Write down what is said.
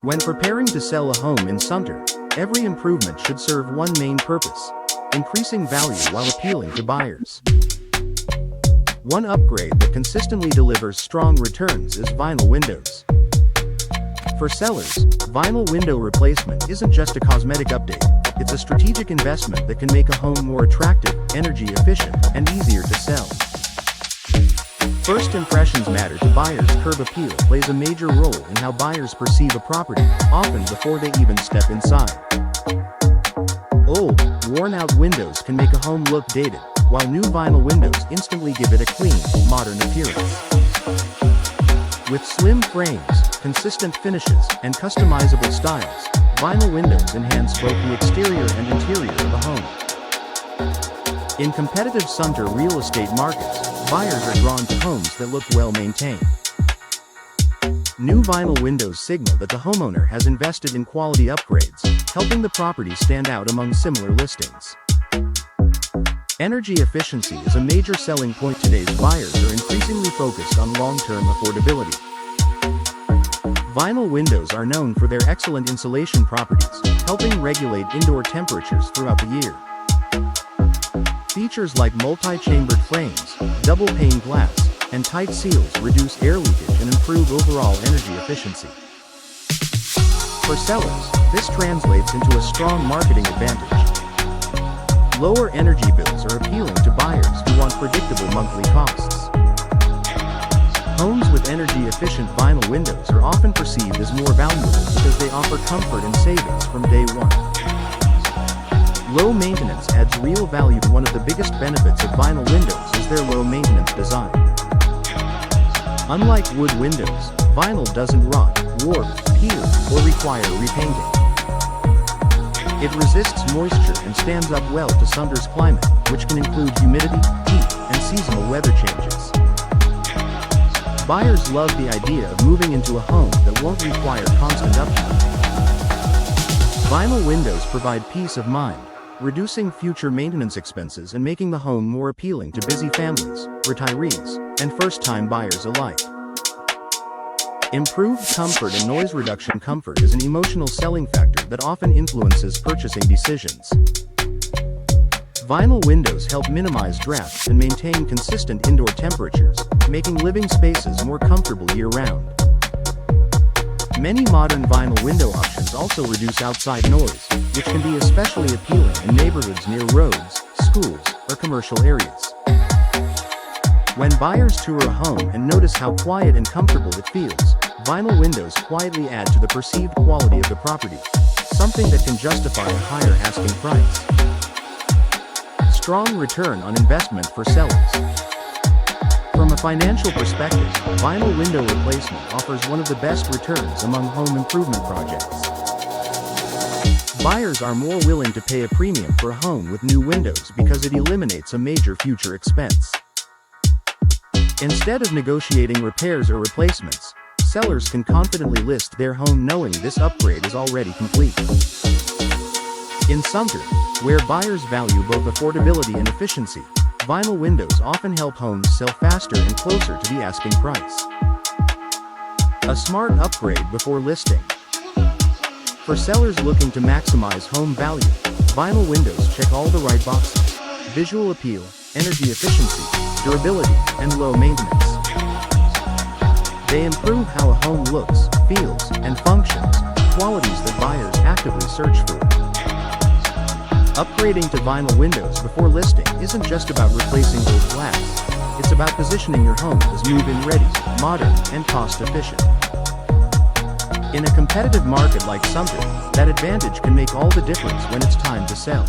When preparing to sell a home in Sumter, every improvement should serve one main purpose: increasing value while appealing to buyers. One upgrade that consistently delivers strong returns is vinyl windows. For sellers, vinyl window replacement isn't just a cosmetic update, it's a strategic investment that can make a home more attractive, energy efficient, and easier to sell. First impressions matter to buyers. Curb appeal plays a major role in how buyers perceive a property, often before they even step inside. Old, worn-out windows can make a home look dated, while new vinyl windows instantly give it a clean, modern appearance. With slim frames, consistent finishes, and customizable styles, vinyl windows enhance both the exterior and interior of a home. In competitive Sumter real estate markets, buyers are drawn to homes that look well maintained. New vinyl windows signal that the homeowner has invested in quality upgrades, helping the property stand out among similar listings. Energy efficiency is a major selling point. Today's buyers are increasingly focused on long-term affordability. Vinyl windows are known for their excellent insulation properties, helping regulate indoor temperatures throughout the year. Features like multi-chambered frames, double-pane glass, and tight seals reduce air leakage and improve overall energy efficiency. For sellers, this translates into a strong marketing advantage. Lower energy bills are appealing to buyers who want predictable monthly costs. Homes with energy-efficient vinyl windows are often perceived as more valuable because they offer comfort and savings from day one. Low maintenance adds real value. One of the biggest benefits of vinyl windows is their low maintenance design. Unlike wood windows, vinyl doesn't rot, warp, peel, or require repainting. It resists moisture and stands up well to Sumter's climate, which can include humidity, heat, and seasonal weather changes. Buyers love the idea of moving into a home that won't require constant upkeep. Vinyl windows provide peace of mind, reducing future maintenance expenses and making the home more appealing to busy families, retirees, and first-time buyers alike. Improved comfort and noise reduction. Comfort is an emotional selling factor that often influences purchasing decisions. Vinyl windows help minimize drafts and maintain consistent indoor temperatures, making living spaces more comfortable year-round. Many modern vinyl window options also reduce outside noise, which can be especially appealing in neighborhoods near roads, schools, or commercial areas. When buyers tour a home and notice how quiet and comfortable it feels, vinyl windows quietly add to the perceived quality of the property, something that can justify a higher asking price. Strong return on investment for sellers. From a financial perspective, vinyl window replacement offers one of the best returns among home improvement projects. Buyers are more willing to pay a premium for a home with new windows because it eliminates a major future expense. Instead of negotiating repairs or replacements, sellers can confidently list their home knowing this upgrade is already complete. In Sumter, where buyers value both affordability and efficiency, vinyl windows often help homes sell faster and closer to the asking price. A smart upgrade before listing. For sellers looking to maximize home value, vinyl windows check all the right boxes: visual appeal, energy efficiency, durability, and low maintenance. They improve how a home looks, feels, and functions, qualities that buyers actively search for. Upgrading to vinyl windows before listing isn't just about replacing old glass. It's about positioning your home as move-in ready, modern, and cost-efficient. In a competitive market like Sumter, that advantage can make all the difference when it's time to sell.